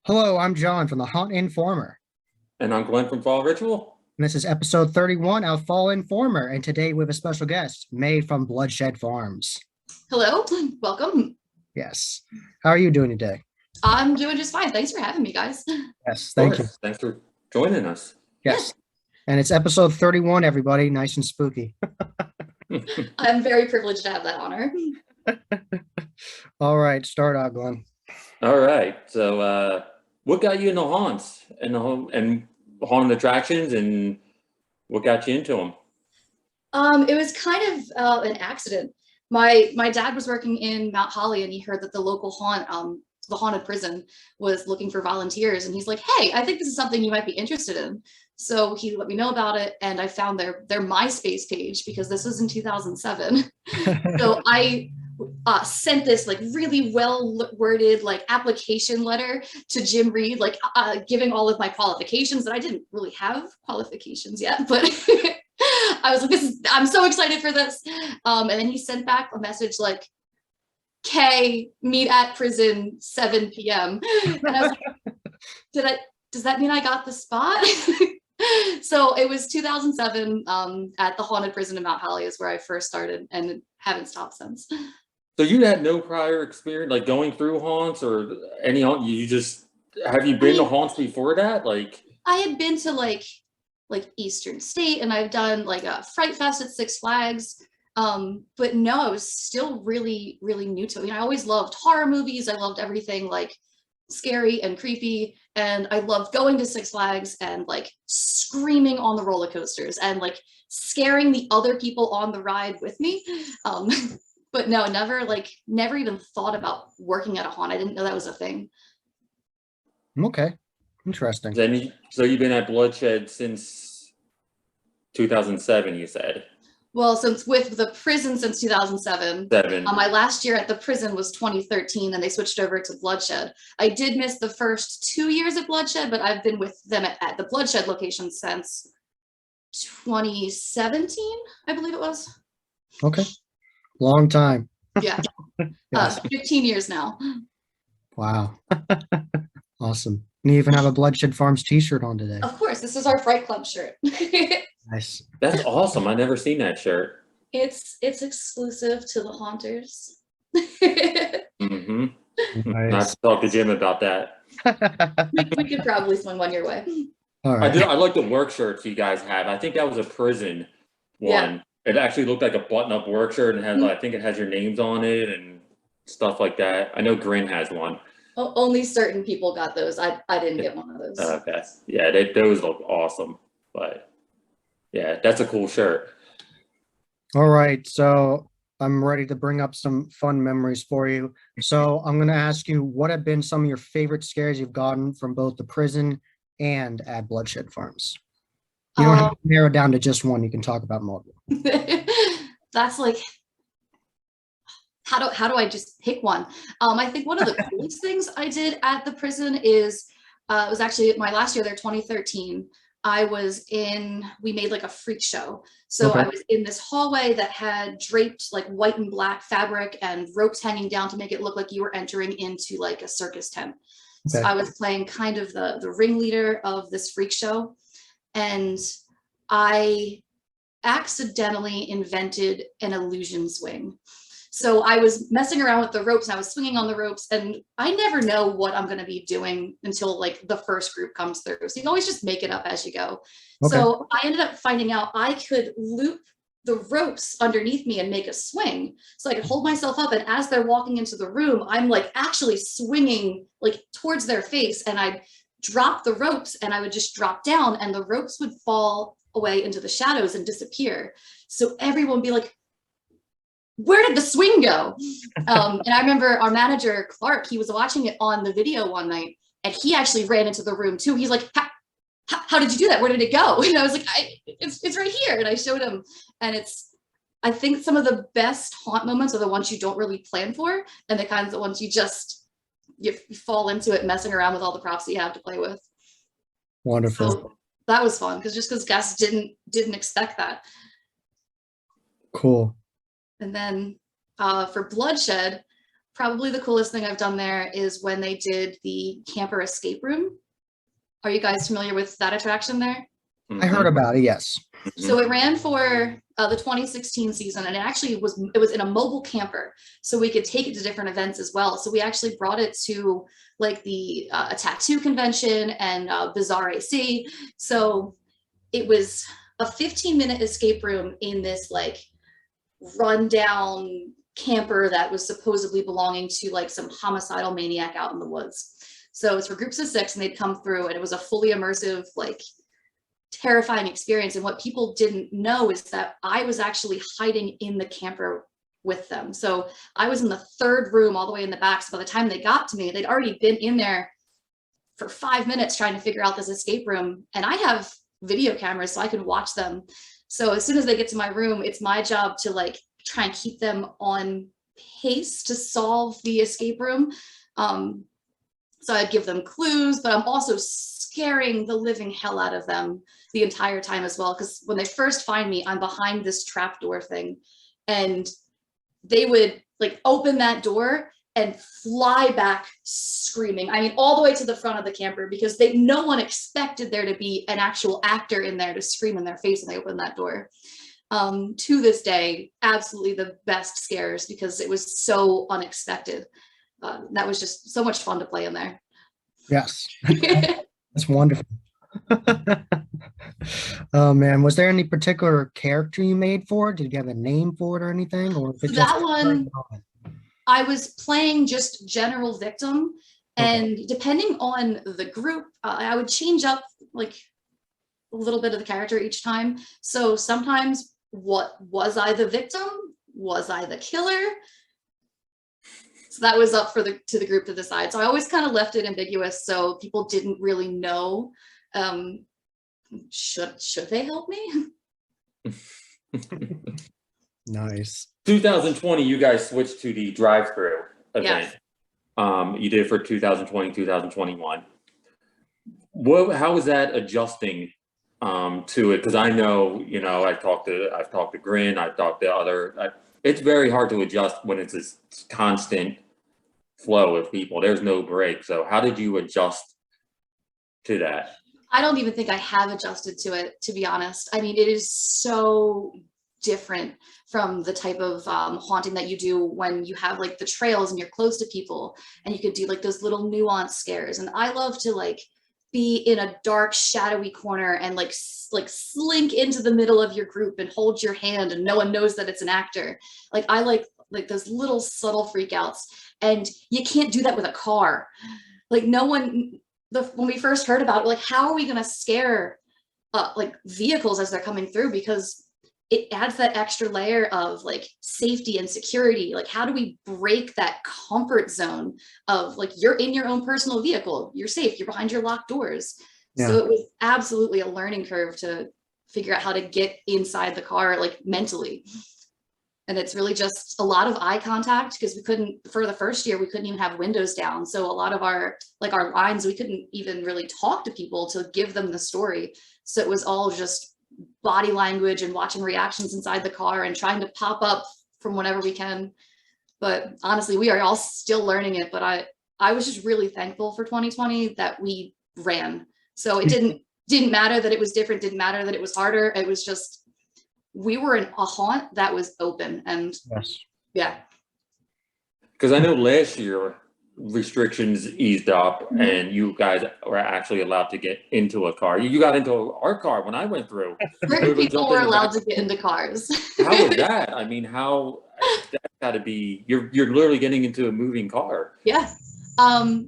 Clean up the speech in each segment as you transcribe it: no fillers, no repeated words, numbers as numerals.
Hello, I'm John from the Haunt Informer, And I'm Glenn from Fall Ritual. and this is episode 31 of Fall Informer. And today we have a special guest, May from Bloodshed Farms. Hello, welcome. Yes. How are you doing today? I'm doing just fine. Thanks for having me, guys. Yes, Of thank you. course. Thanks for joining us. Yes. And it's episode 31, everybody. Nice and spooky. I'm very privileged to have that honor. All right, start out, Glenn. All right. So, what got you into haunts and haunted attractions, and what got you into them? It was kind of an accident. My dad was working in Mount Holly, and he heard that the local the haunted prison, was looking for volunteers, and he's like, "Hey, I think this is something you might be interested in." So he let me know about it, and I found their MySpace page because this was in 2007. So I sent this like really well worded like application letter to Jim Reed, like giving all of my qualifications that I didn't really have qualifications yet, but I was like, I'm so excited for this. And then he sent back a message like, "K, meet at prison 7 p.m. And I was like, does that mean I got the spot? So it was 2007 at the haunted prison in Mount Holly is where I first started and haven't stopped since. So you had no prior experience, like going through haunts or any haunt. Have you been to haunts before that? Like I had been to like Eastern State, and I've done like a Fright Fest at Six Flags. But no, I was still really, really new to it. I mean, I always loved horror movies. I loved everything like scary and creepy. And I loved going to Six Flags and like screaming on the roller coasters and like scaring the other people on the ride with me. But no, never even thought about working at a haunt. I didn't know that was a thing. Okay. Interesting. so you've been at Bloodshed since 2007, you said. Well, since with the prison since 2007. My last year at the prison was 2013, and they switched over to Bloodshed. I did miss the first 2 years at Bloodshed, but I've been with them at the Bloodshed location since 2017, I believe it was. Okay. Long time. Yeah. Yes. 15 years now. Wow. Awesome. And you even have a Bloodshed Farms t-shirt on today. Of course, this is our Fright Club shirt. Nice. That's awesome. I never seen that shirt. It's exclusive to the haunters. Mm-hmm. Nice. Not to talk to Jim about that. we could probably swing one your way. All right. I like the work shirts you guys have. I think that was a prison one. Yeah. It actually looked like a button-up work shirt and had, I think it has your names on it and stuff like that. I know Grin has one. Only certain people got those. I didn't get one of those. Okay. Yeah, those look awesome. But yeah, that's a cool shirt. All right. So I'm ready to bring up some fun memories for you. So I'm going to ask you, what have been some of your favorite scares you've gotten from both the prison and at Bloodshed Farms? You don't have to narrow down to just one. You can talk about multiple. That's like, how do I just pick one? I think one of the coolest things I did at the prison is, it was actually my last year there, 2013. We made like a freak show. So Okay. I was in this hallway that had draped like white and black fabric and ropes hanging down to make it look like you were entering into like a circus tent. Okay. So I was playing kind of the ringleader of this freak show. And I accidentally invented an illusion swing. So I was messing around with the ropes and I was swinging on the ropes, and I never know what I'm going to be doing until like the first group comes through. So you can always just make it up as you go. Okay. So I ended up finding out I could loop the ropes underneath me and make a swing. So I could hold myself up, and as they're walking into the room, I'm like actually swinging like towards their face, and I'd drop the ropes and I would just drop down and the ropes would fall away into the shadows and disappear. So everyone would be like, "Where did the swing go?" And I remember our manager, Clark, he was watching it on the video one night, and he actually ran into the room too. He's like, how did you do that? Where did it go? And I was like, it's right here. And I showed him. And I think some of the best haunt moments are the ones you don't really plan for, and the kinds of ones you fall into it messing around with all the props that you have to play with. Wonderful. So that was fun because guests didn't expect that. Cool. And then for Bloodshed, probably the coolest thing I've done there is when they did the camper escape room. Are you guys familiar with that attraction there? I heard about it, yes. So it ran for the 2016 season, and it was in a mobile camper, so we could take it to different events as well. So we actually brought it to like the a tattoo convention and Bizarre AC. So it was a 15-minute escape room in this like rundown camper that was supposedly belonging to like some homicidal maniac out in the woods. So it's for groups of 6, and they'd come through, and it was a fully immersive, like terrifying experience. And what people didn't know is that I was actually hiding in the camper with them. So I was in the 3rd room all the way in the back. So by the time they got to me, they'd already been in there for 5 minutes trying to figure out this escape room. And I have video cameras so I can watch them. So as soon as they get to my room, it's my job to like try and keep them on pace to solve the escape room. So I'd give them clues, but I'm also scaring the living hell out of them the entire time as well. Because when they first find me, I'm behind this trapdoor thing, and they would like open that door and fly back screaming. I mean, all the way to the front of the camper, because no one expected there to be an actual actor in there to scream in their face when they opened that door. To this day, absolutely the best scares because it was so unexpected. That was just so much fun to play in there. Yes, that's wonderful. Oh man, was there any particular character you made for it? Did you have a name for it or anything? Or if it's That one, I was playing just general victim, and depending on the group, I would change up like a little bit of the character each time. So sometimes, was I the victim? Was I the killer? So that was up to the group to decide. So I always kind of left it ambiguous, so people didn't really know. Should they help me? Nice. 2020, you guys switched to the Drive-Thru event. Yes. You did it for 2020, 2021. How was that adjusting to it? Because I know, I've talked to Grin, I've talked to other. It's very hard to adjust when it's this constant flow of people. There's no break. So how did you adjust to that? I don't even think I have adjusted to it, to be honest. I mean, it is so different from the type of haunting that you do when you have like the trails and you're close to people, and you could do like those little nuanced scares. And I love to like be in a dark, shadowy corner and like slink into the middle of your group and hold your hand, and no one knows that it's an actor. Like I like those little subtle freakouts, and you can't do that with a car. Like no one. When we first heard about it, like how are we going to scare like vehicles as they're coming through, because it adds that extra layer of like safety and security. Like how do we break that comfort zone of like you're in your own personal vehicle, you're safe, you're behind your locked doors. Yeah. So it was absolutely a learning curve to figure out how to get inside the car like mentally. And it's really just a lot of eye contact, because for the first year, we couldn't even have windows down. So a lot of our lines, we couldn't even really talk to people to give them the story. So it was all just body language and watching reactions inside the car and trying to pop up from whenever we can. But honestly, we are all still learning it. But I was just really thankful for 2020 that we ran. So it didn't matter that it was different, didn't matter that it was harder. It was just, we were in a haunt that was open. And Yes. yeah. Because I know last year restrictions eased up and you guys were actually allowed to get into a car. You got into our car when I went through. Certain people were allowed to get into cars. How was that? I mean, that got to be, you're literally getting into a moving car. Yeah.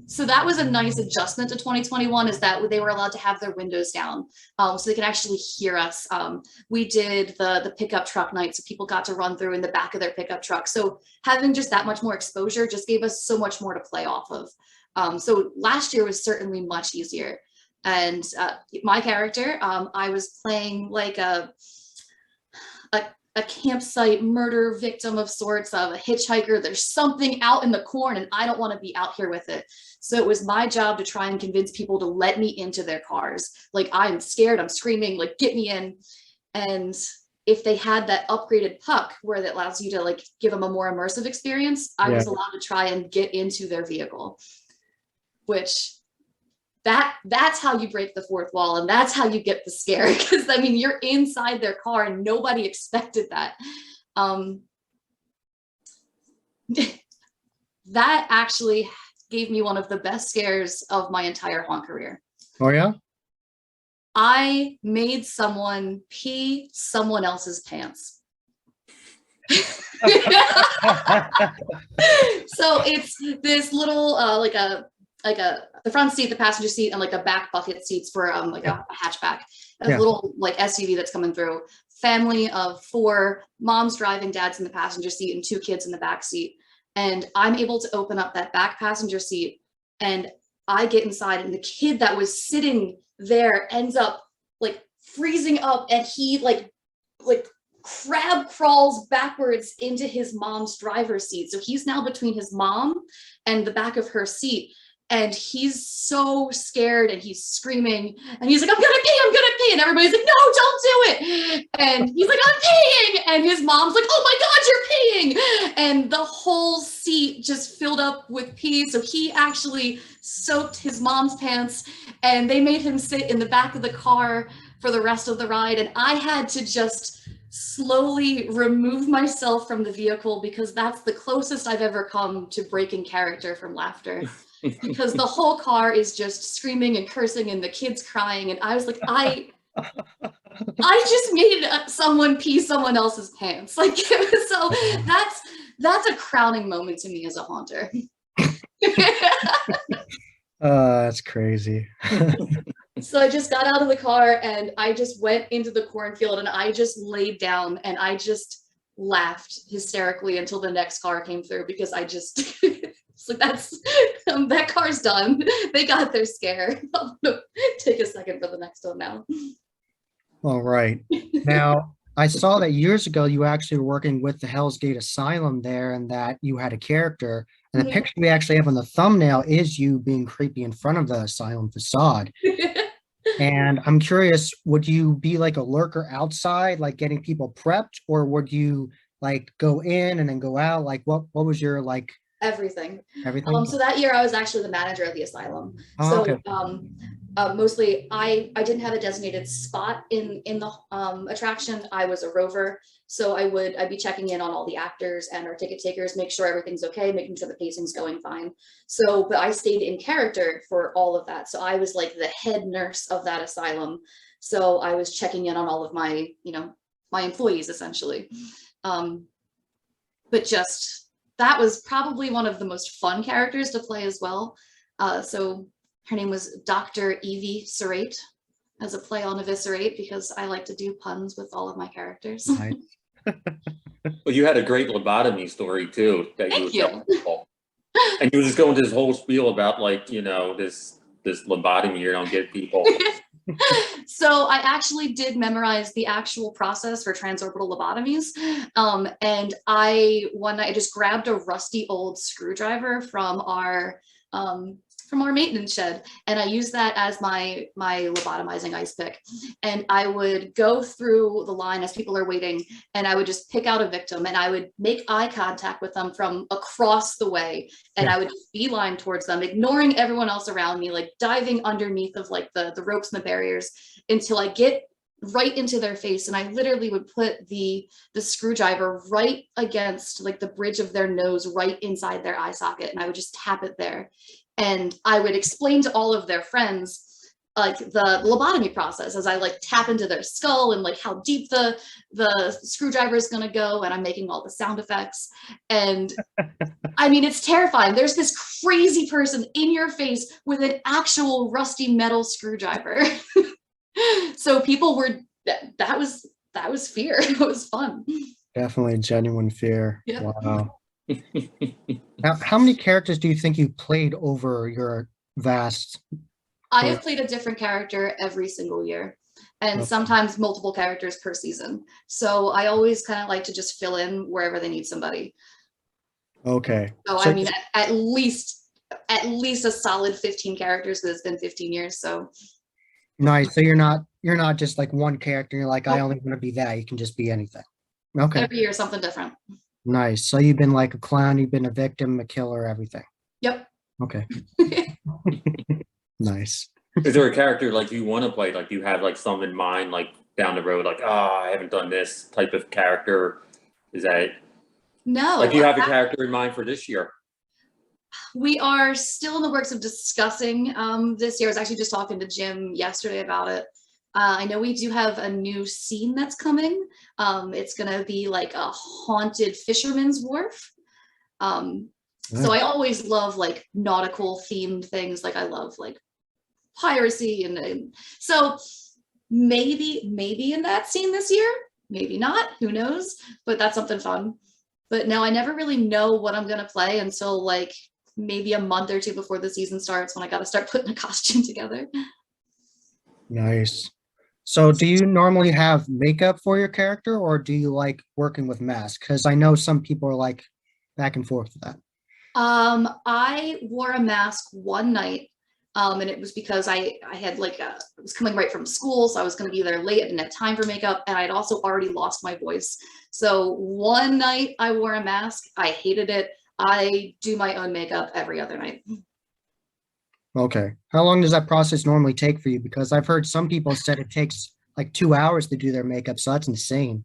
So that was a nice adjustment to 2021, is that they were allowed to have their windows down, so they could actually hear us. We did the pickup truck night, so people got to run through in the back of their pickup truck. So having just that much more exposure just gave us so much more to play off of. So last year was certainly much easier. And my character, I was playing like a campsite murder victim of sorts, of a hitchhiker. There's something out in the corn and I don't want to be out here with it. So it was my job to try and convince people to let me into their cars. Like, I'm scared, I'm screaming, like, get me in. And if they had that upgraded puck where that allows you to like give them a more immersive experience, I was allowed to try and get into their vehicle, which that's how you break the fourth wall, and that's how you get the scare, because I mean you're inside their car and nobody expected that. That actually gave me one of the best scares of my entire haunt career. Oh yeah? I made someone pee someone else's pants. So it's this little the front seat, the passenger seat, and like a back bucket seats for like a hatchback, a little like SUV that's coming through. Family of 4, mom's driving, dad's in the passenger seat, and 2 kids in the back seat. And I'm able to open up that back passenger seat, and I get inside, and the kid that was sitting there ends up like freezing up, and he like crab crawls backwards into his mom's driver's seat. So he's now between his mom and the back of her seat. And he's so scared, and he's screaming, and he's like, I'm gonna pee. And everybody's like, no, don't do it. And he's like, I'm peeing. And his mom's like, oh my God, you're peeing. And the whole seat just filled up with pee. So he actually soaked his mom's pants, and they made him sit in the back of the car for the rest of the ride. And I had to just slowly remove myself from the vehicle, because that's the closest I've ever come to breaking character from laughter. Because the whole car is just screaming and cursing, and the kids crying, and I was like, I just made someone pee someone else's pants. Like, so that's a crowning moment to me as a haunter. That's crazy. So I just got out of the car, and I just went into the cornfield, and I just laid down, and I just laughed hysterically until the next car came through, because I just so that's that car's done. They got their scare. I'll take a second for the next one now. All right. Now, I saw that years ago you actually were working with the Hell's Gate Asylum there, and that you had a character. And the picture we actually have on the thumbnail is you being creepy in front of the asylum facade. And I'm curious, would you be like a lurker outside, like getting people prepped, or would you like go in and then go out? Like what was your like Everything. Everything? So that year I was actually the manager of the asylum. Oh, So okay. mostly I didn't have a designated spot in the attraction. I was a rover. So I'd be checking in on all the actors and our ticket takers, make sure everything's okay, making sure the pacing's going fine. So, but I stayed in character for all of that. So I was like the head nurse of that asylum. So I was checking in on all of my, my employees essentially. But just, that was probably one of the most fun characters to play as well. So her name was Dr. Evie Serrate, as a play on eviscerate, because I like to do puns with all of my characters. Nice. Well, you had a great lobotomy story too. That Thank you. Were telling. And you were just going to this whole spiel about like, this lobotomy you don't get people. So I actually did memorize the actual process for transorbital lobotomies. And one night I just grabbed a rusty old screwdriver from our maintenance shed, and I used that as my lobotomizing ice pick. And I would go through the line as people are waiting, and I would just pick out a victim, and I would make eye contact with them from across the way, and I would just beeline towards them, ignoring everyone else around me, like diving underneath of like the ropes and the barriers until I get right into their face. And I literally would put the screwdriver right against like the bridge of their nose, right inside their eye socket, and I would just tap it there. And I would explain to all of their friends like the lobotomy process as I like tap into their skull, and like how deep the screwdriver is going to go, and I'm making all the sound effects. And I mean, it's terrifying. There's this crazy person in your face with an actual rusty metal screwdriver. So people were, that was fear. It was fun. Definitely genuine fear. Yeah. Wow. Now, how many characters do you think you played over your vast? I have played a different character every single year, and sometimes multiple characters per season. So I always kind of like to just fill in wherever they need somebody. Okay. So I mean, at least a solid 15 characters, because it's been 15 years. So nice. So you're not you're not just like one character. You're like, I Nope. only want to be that. You can just be anything. Okay, Every year something different. nice. So you've been like a clown, you've been a victim, a killer, everything. Yep. Okay, nice. Is there a character like you want to play? Like you have like some in mind, like down the road, like, I haven't done this type of character. Is that No, like you have a character in mind for this year? we are still in the works of discussing this year. I was actually just talking to Jim yesterday about it. I know we do have a new scene that's coming. It's gonna be like a haunted fisherman's wharf. So I always love like nautical themed things. Like I love like piracy and so maybe in that scene this year, maybe not, who knows, but that's something fun. But no, I never really know what I'm gonna play until like maybe a month or two before the season starts when I gotta start putting a costume together. Nice. So do you normally have makeup for your character or do you like working with masks? Because I know some people are like back and forth with that. I wore a mask one night, and it was because I had like I was coming right from school, so I was going to be there late. I didn't have time for makeup, and I'd also already lost my voice. So one night I wore a mask. I hated it. I do my own makeup every other night. Okay. How long does that process normally take for you? Because I've heard some people said it takes like 2 hours to do their makeup, so that's insane.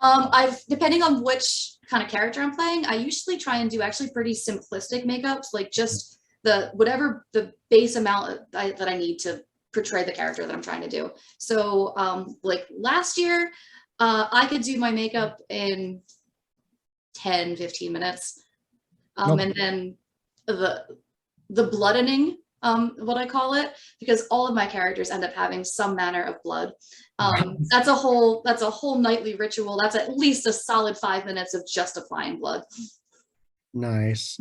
I've depending on which kind of character I'm playing, I usually try and do actually pretty simplistic makeups, like just the whatever the base amount that I need to portray the character that I'm trying to do. So like last year, I could do my makeup in 10-15 minutes. Nope. And then the bloodening, what I call it, because all of my characters end up having some manner of blood. That's a whole nightly ritual. That's at least a solid 5 minutes of just applying blood. Nice.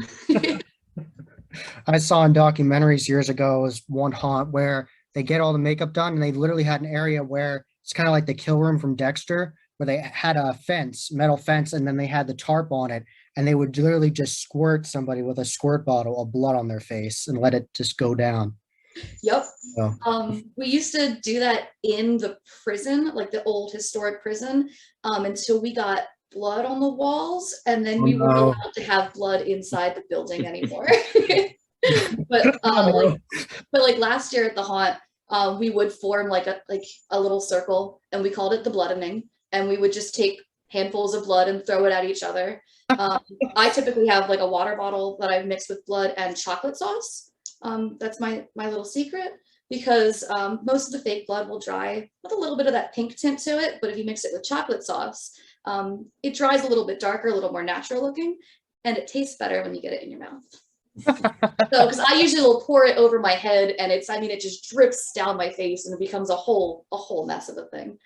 I saw in documentaries years ago was one haunt where they get all the makeup done and they literally had an area where it's kind of like the kill room from Dexter, where they had a fence, metal fence, and then they had the tarp on it, and they would literally just squirt somebody with a squirt bottle of blood on their face and let it just go down. Yep. So, We used to do that in the prison, like the old historic prison, until we got blood on the walls, and then we weren't no. allowed to have blood inside the building anymore. But like last year at the haunt, we would form like a little circle, and we called it the bloodening, and we would just take handfuls of blood and throw it at each other. I typically have like a water bottle that I've mixed with blood and chocolate sauce. That's my little secret, because most of the fake blood will dry with a little bit of that pink tint to it, but if you mix it with chocolate sauce, it dries a little bit darker, a little more natural looking, and it tastes better when you get it in your mouth. So, because I usually will pour it over my head, and it just drips down my face, and it becomes a whole mess of a thing.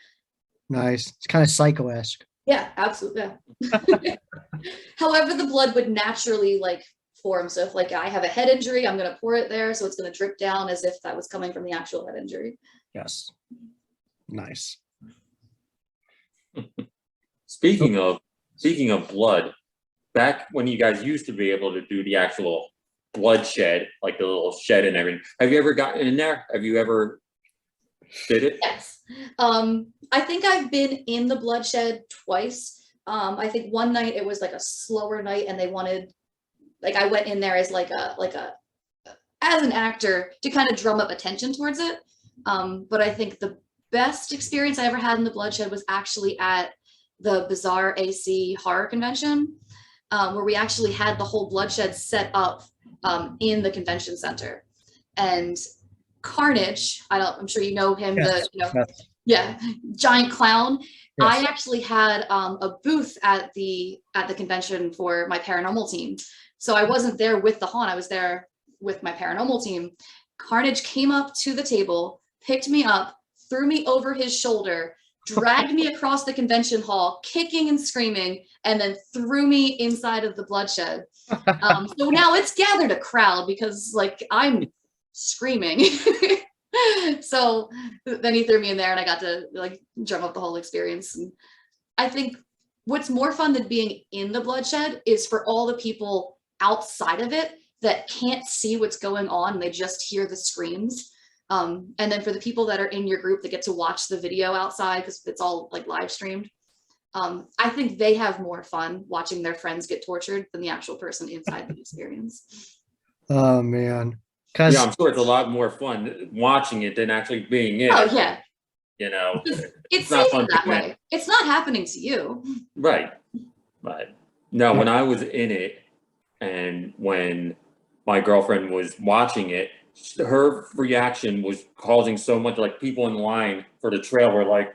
Nice. It's kind of psycho-esque. Yeah, absolutely. Yeah. However, the blood would naturally like form. So if like I have a head injury, I'm gonna pour it there, so it's gonna drip down as if that was coming from the actual head injury. Yes. Nice. Speaking of blood, back when you guys used to be able to do the actual bloodshed, like the little shed and everything, have you ever gotten in there? Have you ever did it? Yes. I think I've been in the bloodshed twice. I think one night it was like a slower night, and they wanted, like, I went in there as as an actor to kind of drum up attention towards it. But I think the best experience I ever had in the bloodshed was actually at the Bizarre AC horror convention, where we actually had the whole bloodshed set up in the convention center. And Carnage, I'm sure you know him, Yes. Yeah, giant clown. Yes. I actually had a booth at the convention for my paranormal team. So I wasn't there with the haunt, I was there with my paranormal team. Carnage came up to the table, picked me up, threw me over his shoulder, dragged me across the convention hall, kicking and screaming, and then threw me inside of the bloodshed. So now it's gathered a crowd because like I'm screaming. So then he threw me in there, and I got to like drum up the whole experience. And I think what's more fun than being in the bloodshed is for all the people outside of it that can't see what's going on, they just hear the screams. And then for the people that are in your group that get to watch the video outside, because it's all like live streamed, I think they have more fun watching their friends get tortured than the actual person inside the experience. Oh man. Cause Yeah, I'm sure it's a lot more fun watching it than actually being in Oh it. yeah, You know, it's not safer fun that being in way. It's not happening to you. right. But no, when I was in it and when my girlfriend was watching it, her reaction was causing so much, like people in line for the trail were like,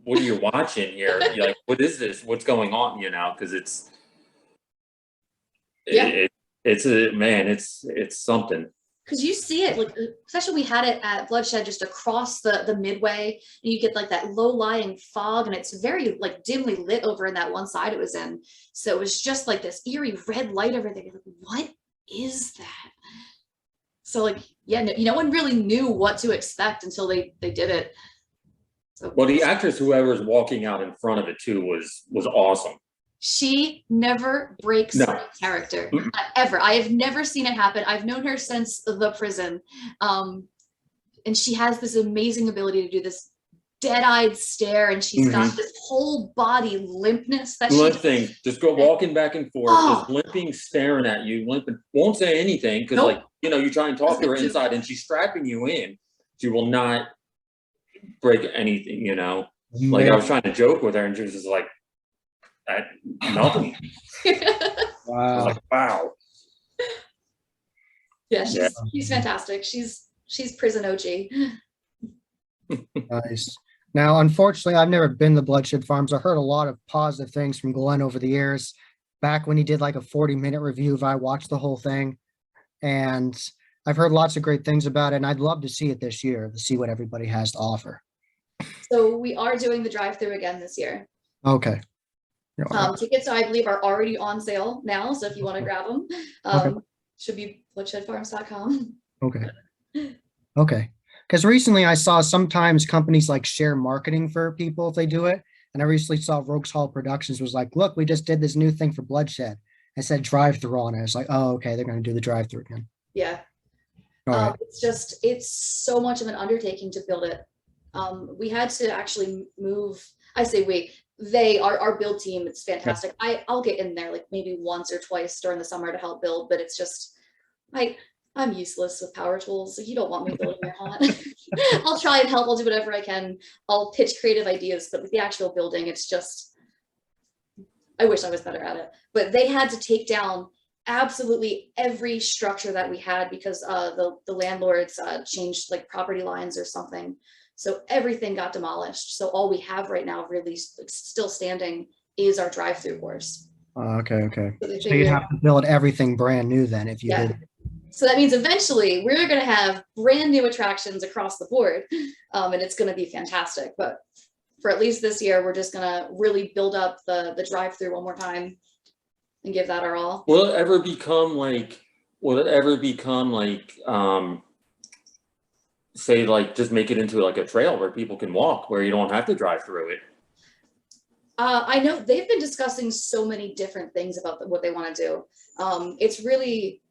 what are you watching here? You're like, what is this? What's going on? You know, because Yeah. it's a man, it's something. Because you see it, like especially we had it at Bloodshed just across the midway, and you get like that low-lying fog, and it's very like dimly lit over in that one side it was in. So it was just like this eerie red light over there. Like, what is that? So like, yeah, no one really knew what to expect until they did it. So Well, the actress, whoever's walking out in front of it too, was awesome. she never breaks No. character ever. I have never seen it happen. I've known her since the prison. And she has this amazing ability to do this dead-eyed stare, and she's got this whole body limpness that Limping, just go walking back and forth, Oh. just limping, staring at you, limping, won't say anything, because Nope. like, you know, you try and talk to her inside and she's strapping you in. She will not break anything, you know. Like I was trying to joke with her and she was just like, nothing. I was wow. like, wow. Yeah, she's fantastic. She's prison OG. Nice. Now, unfortunately, I've never been to Bloodshed Farms. I heard a lot of positive things from Glenn over the years. Back when he did like a 40-minute review, if I watched the whole thing, and I've heard lots of great things about it, and I'd love to see it this year to see what everybody has to offer. So we are doing the drive-through again this year. Okay. Tickets, I believe, are already on sale now. So if you want to grab them, should be bloodshedfarms.com. Okay. Okay. Because recently I saw sometimes companies like share marketing for people if they do it. And I recently saw Rogues Hall Productions was like, look, we just did this new thing for Bloodshed. I said Drive-Thru on it. It's like, oh, okay, they're going to do the Drive-Thru again. Yeah. All right. It's so much of an undertaking to build it. We had to actually move. I say our build team, it's fantastic. I'll get in there like maybe once or twice during the summer to help build, but it's just I'm useless with power tools. So you don't want me building your haunt. I'll try and help. I'll do whatever I can. I'll pitch creative ideas, but with the actual building, it's just, I wish I was better at it. But they had to take down absolutely every structure that we had because the landlords changed like property lines or something. So everything got demolished. So all we have right now really still standing is our drive-through course. Okay. So you'd have to build everything brand new then if you did. So that means eventually we're going to have brand new attractions across the board, and it's going to be fantastic. But for at least this year, we're just going to really build up the drive-through one more time and give that our all. Will it ever become like, say like just make it into like a trail where people can walk, where you don't have to drive through it? I know they've been discussing so many different things about what they want to do. It's really,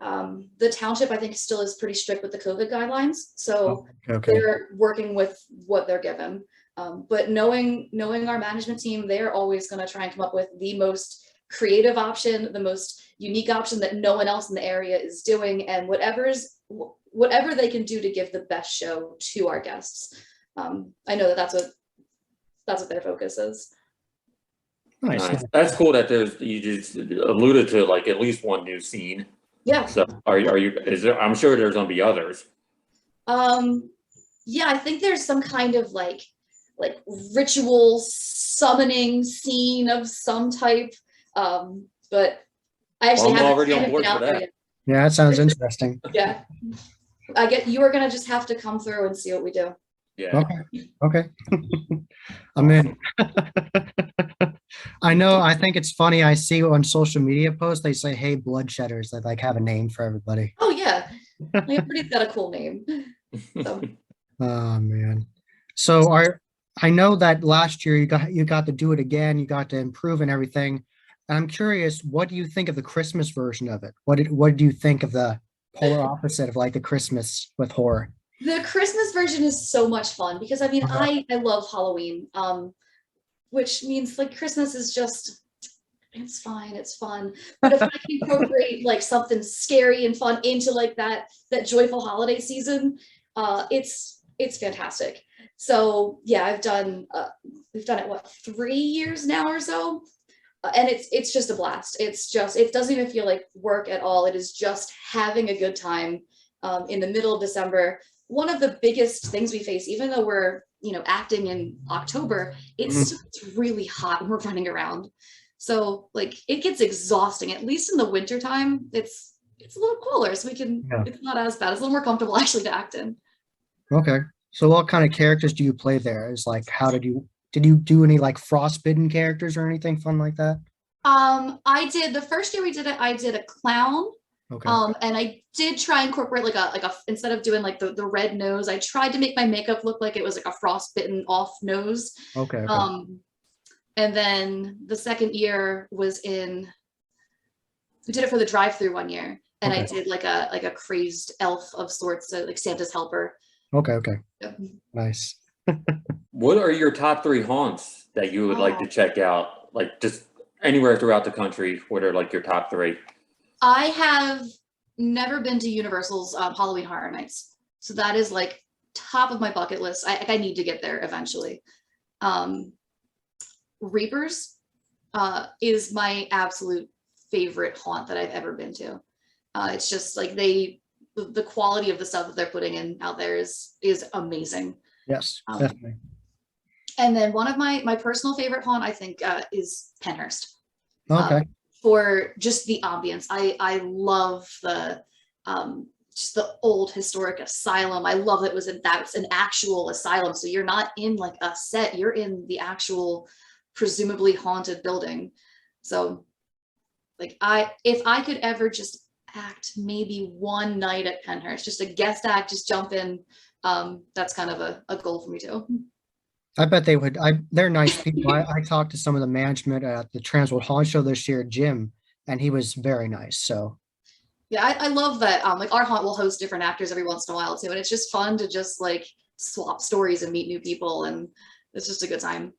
the township, I think, still is pretty strict with the COVID guidelines. So they're working with what they're given. But knowing our management team, they're always going to try and come up with the most creative option, the most unique option that no one else in the area is doing, and whatever they can do to give the best show to our guests. I know that's what their focus is. Nice. That's cool that you just alluded to like at least one new scene. Yeah. So I'm sure there's gonna be others. Yeah, I think there's some kind of like ritual summoning scene of some type. But I actually I'm already haven't on board been out for there that. yet. Yeah, that sounds interesting. Yeah. You are gonna just have to come through and see what we do. Yeah. Okay. I'm in. I know. I think it's funny. I see on social media posts, they say, hey, bloodshedders. They like have a name for everybody. Oh yeah. Everybody's got a cool name. So. Oh man. So I know that last year you got to do it again. You got to improve and everything. I'm curious, what do you think of the Christmas version of it? What do you think of the polar opposite of like the Christmas with horror? The Christmas version is so much fun because I mean, Okay. I love Halloween, which means like Christmas is just, it's fine, it's fun. But if I can incorporate like something scary and fun into like that joyful holiday season, it's fantastic. So yeah, we've done it what 3 years now or so, and it's just a blast. It doesn't even feel like work at all. It is just having a good time in the middle of December. One of the biggest things we face, even though we're acting in October, it's really hot and we're running around. So like it gets exhausting. At least in the winter time, it's a little cooler, so we can. Yeah. It's not as bad. It's a little more comfortable actually to act in. Okay. So what kind of characters do you play there? Is like, how did you do any like frostbitten characters or anything fun like that? I did the first year we did it. I did a clown. Okay. And I did try and incorporate like a instead of doing like the red nose, I tried to make my makeup look like it was like a frostbitten off nose. Okay. Okay. And then the second year we did it for the drive-through one year, and I Okay. did like a crazed elf of sorts, so like Santa's helper. Okay. Okay. Yep. Nice. What are your top 3 haunts that you would like to check out? Like just anywhere throughout the country, what are like your top 3? I have never been to Universal's Halloween Horror Nights, so that is like top of my bucket list. I need to get there eventually. Reapers is my absolute favorite haunt that I've ever been to. It's just like the quality of the stuff that they're putting in out there is amazing. Yes, definitely. And then one of my personal favorite haunt, I think, is Penhurst. Okay. For just the ambience. I love just the old historic asylum. I love that's an actual asylum. So you're not in like a set, you're in the actual presumably haunted building. So like if I could ever just act maybe one night at Penhurst, just a guest act, just jump in, that's kind of a goal for me too. I bet they would. They're nice people. I talked to some of the management at the Transworld Haunt Show this year, Jim, and he was very nice. So yeah, I love that. Like our haunt will host different actors every once in a while too, and it's just fun to just like swap stories and meet new people, and it's just a good time.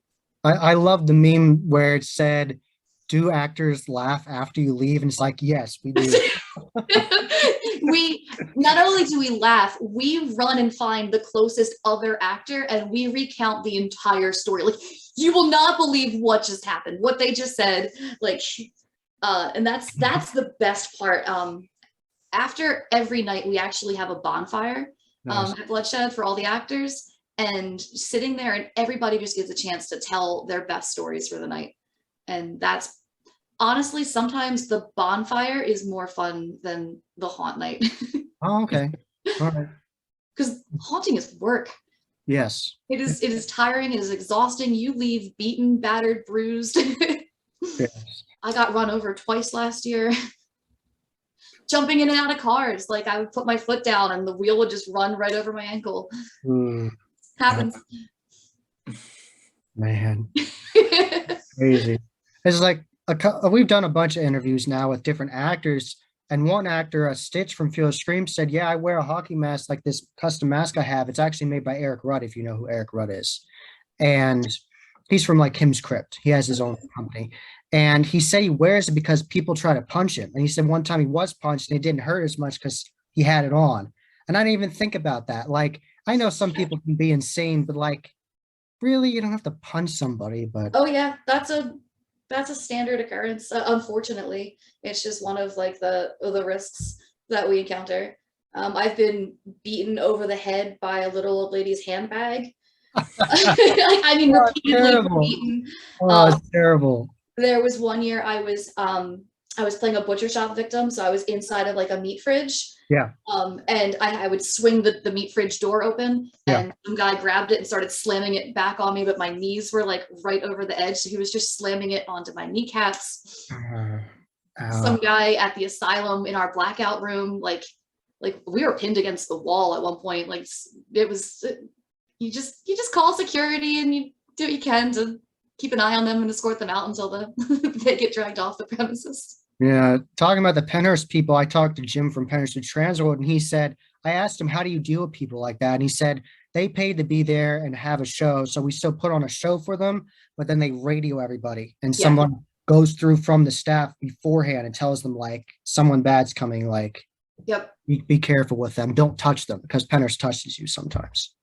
I love the meme where it said, "Do actors laugh after you leave?" And it's like, yes, we do. We not only do we laugh, we run and find the closest other actor and we recount the entire story. Like you will not believe what just happened, what they just said. Like, and that's the best part. After every night, we actually have a bonfire Nice. at Bloodshed for all the actors, and sitting there, and everybody just gets a chance to tell their best stories for the night. And that's honestly, sometimes the bonfire is more fun than the haunt night. Oh, okay. All right. Because haunting is work. Yes. It is tiring, it is exhausting. You leave beaten, battered, bruised. Yes. I got run over twice last year. Jumping in and out of cars. Like I would put my foot down and the wheel would just run right over my ankle. Mm, Happens. man, crazy. It's like we've done a bunch of interviews now with different actors, and one actor, Stitch from Field of Scream, said, "Yeah, I wear a hockey mask like this custom mask I have. It's actually made by Eric Rudd, if you know who Eric Rudd is, and he's from like Kim's Crypt. He has his own company." And he said he wears it because people try to punch him. And he said one time he was punched and it didn't hurt as much because he had it on. And I didn't even think about that. Like, I know some people can be insane, but like, really, you don't have to punch somebody. But Oh yeah, that's a standard occurrence. Unfortunately, it's just one of like the risks that we encounter. I've been beaten over the head by a little old lady's handbag. I mean, oh, repeatedly terrible. beaten. Oh, it's terrible. There was one year I was playing a butcher shop victim, so I was inside of like a meat fridge. Yeah. And I would swing the meat fridge door open, Yeah. and some guy grabbed it and started slamming it back on me, but my knees were like right over the edge, so he was just slamming it onto my kneecaps. Some guy at the asylum in our blackout room, like we were pinned against the wall at one point. Like it was, you just call security and you do what you can to keep an eye on them and escort them out until they get dragged off the premises. Yeah, talking about the Penhurst people, I talked to Jim from Penhurst to Transworld, and he said, I asked him, how do you deal with people like that? And he said they paid to be there and have a show. So we still put on a show for them, but then they radio everybody and Yeah. someone goes through from the staff beforehand and tells them like someone bad's coming, like Yep. be careful with them. Don't touch them because Penners touches you sometimes.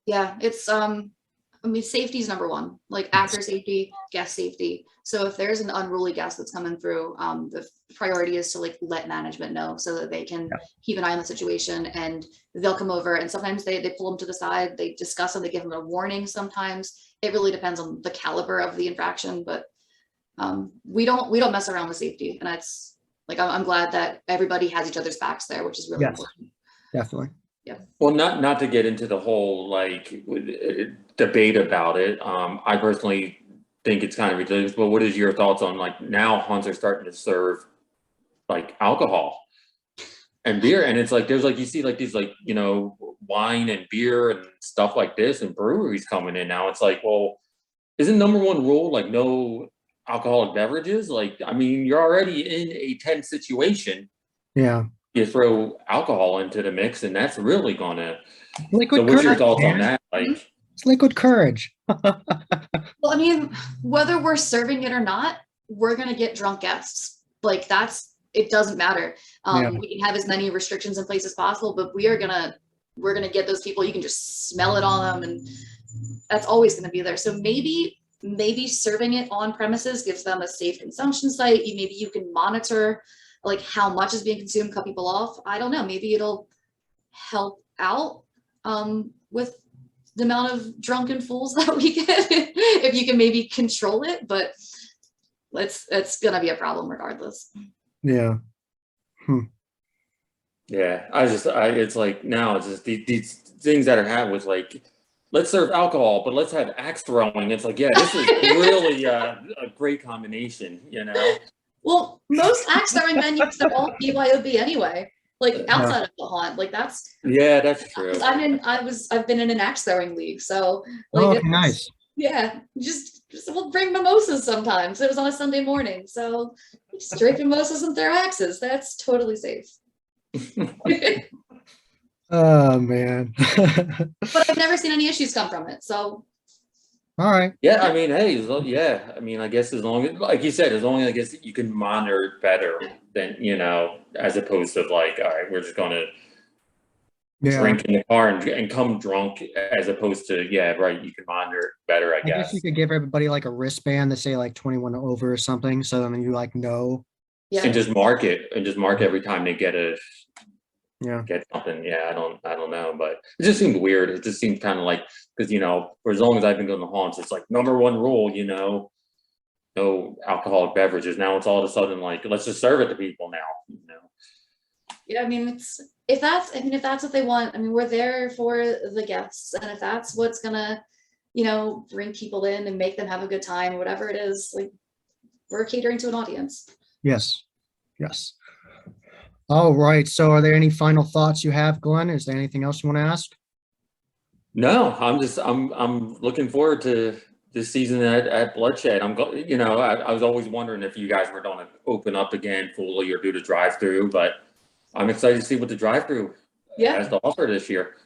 Yeah, it's I mean, safety is number one, like actor safety, guest safety. So if there's an unruly guest that's coming through, the priority is to like let management know so that they can keep an eye on the situation, and they'll come over, and sometimes they pull them to the side, they discuss them, they give them a warning. Sometimes it really depends on the caliber of the infraction, but we don't mess around with safety, and that's like I'm glad that everybody has each other's backs there, which is really Yes. important. Definitely. Well, not to get into the whole like debate about it. I personally think it's kind of ridiculous, but what is your thoughts on like now hunts are starting to serve like alcohol and beer, and it's like there's like you see like these like wine and beer and stuff like this and breweries coming in now. It's like, well, isn't number one rule like no alcoholic beverages? Like, I mean, you're already in a tense situation. Yeah. You throw alcohol into the mix, and that's really gonna. Liquid So, what's your courage, thoughts on man. that? Like, It's liquid courage. Well, I mean, whether we're serving it or not, we're gonna get drunk guests. Like it doesn't matter. Yeah. We can have as many restrictions in place as possible, but we're gonna get those people. You can just smell it on them, and that's always gonna be there. So maybe serving it on premises gives them a safe consumption site. Maybe you can monitor like how much is being consumed, cut people off. I don't know. Maybe it'll help out with the amount of drunken fools that we get if you can maybe control it, but it's gonna be a problem regardless. Yeah. yeah, it's like now it's just these things that are happening with like, let's serve alcohol, but let's have axe throwing. It's like, yeah, this is really a great combination, Well, most axe throwing venues are all BYOB anyway. Like outside of the haunt, like that's true. I've been in an axe throwing league, so like Oh, nice. Yeah, just we'll bring mimosas sometimes. It was on a Sunday morning, so just drink mimosas and throw axes. That's totally safe. Oh man. But I've never seen any issues come from it. So All right. Yeah, I mean, hey, I mean, I guess as long as, like you said, as long as I guess you can monitor it better than as opposed to like, all right, we're just gonna Yeah. drink in the car and come drunk, as opposed to right, you can monitor it better, I I guess guess. you could give everybody like a wristband to say like 21 over or something, so then you like know. yeah, And just mark it, every time they get something. Yeah, I don't know, but it just seemed weird. It just seemed kind of like, because for as long as I've been going to haunts, it's like number one rule, no alcoholic beverages. Now it's all of a sudden like, let's just serve it to people now. Yeah, I mean, if that's what they want. I mean, we're there for the guests, and if that's what's gonna, bring people in and make them have a good time, whatever it is, like we're catering to an audience. Yes. Yes. All right. So are there any final thoughts you have, Glenn? Is there anything else you want to ask? No, I'm looking forward to this season at Bloodshed. I was always wondering if you guys were going to open up again fully or do the drive-through, but I'm excited to see what the drive-through has to offer this year.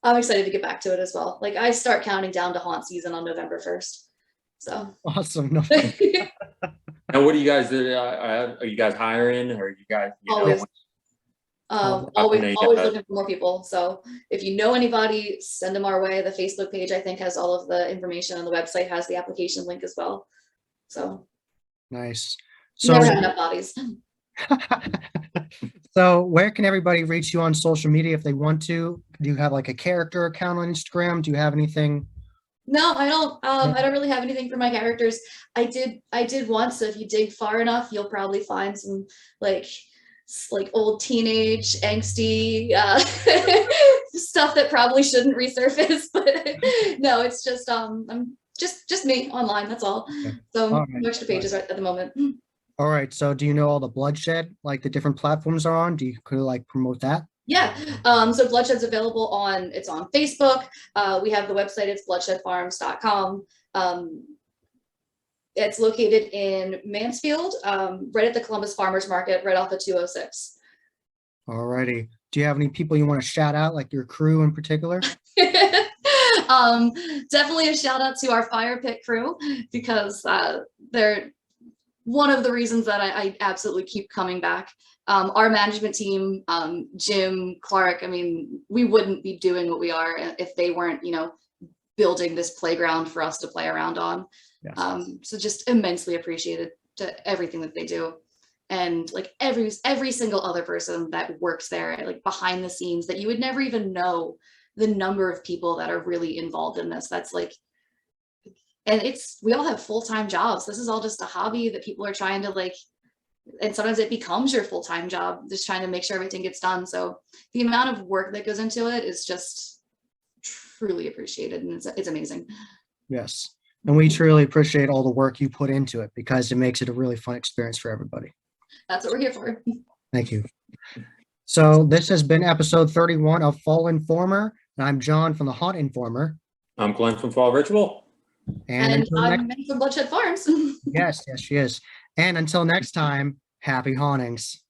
I'm excited to get back to it as well. Like I start counting down to haunt season on November 1st. So Awesome. No. And what do you guys do? Are you guys hiring, or are you guys always They, always looking for more people. So if you know anybody, send them our way. The Facebook page, I think, has all of the information, and the website has the application link as well. So Nice. never have enough bodies. So where can everybody reach you on social media if they want to? Do you have like a character account on Instagram? Do you have anything? No, I don't. I don't really have anything for my characters. I did once. So if you dig far enough, you'll probably find some like old teenage angsty stuff that probably shouldn't resurface. But no, it's just I'm just me online. That's all. So All right. no extra pages right at the moment. All right. So do you know all the Bloodshed, like the different platforms are on? Could you like promote that? Yeah. So Bloodshed's available on Facebook. We have the website, it's bloodshedfarms.com. It's located in Mansfield, right at the Columbus Farmers Market, right off of 206. Alrighty. Do you have any people you want to shout out, like your crew in particular? Definitely a shout out to our fire pit crew because they're one of the reasons that I absolutely keep coming back. Our management team, Jim, Clark, I mean, we wouldn't be doing what we are if they weren't, building this playground for us to play around on. Yes. So just immensely appreciated to everything that they do. And like every single other person that works there, like behind the scenes, that you would never even know the number of people that are really involved in this. That's like, and we all have full-time jobs. This is all just a hobby that people are trying to like, and sometimes it becomes your full-time job, just trying to make sure everything gets done. So the amount of work that goes into it is just truly appreciated, and it's amazing. Yes. And we truly appreciate all the work you put into it because it makes it a really fun experience for everybody. That's what we're here for. Thank you. So this has been episode 31 of Fall Informer. And I'm John from the Haunt Informer. I'm Glenn from Fall Ritual. And until I'm Meg from Bloodshed Farms. yes, she is. And until next time, happy hauntings.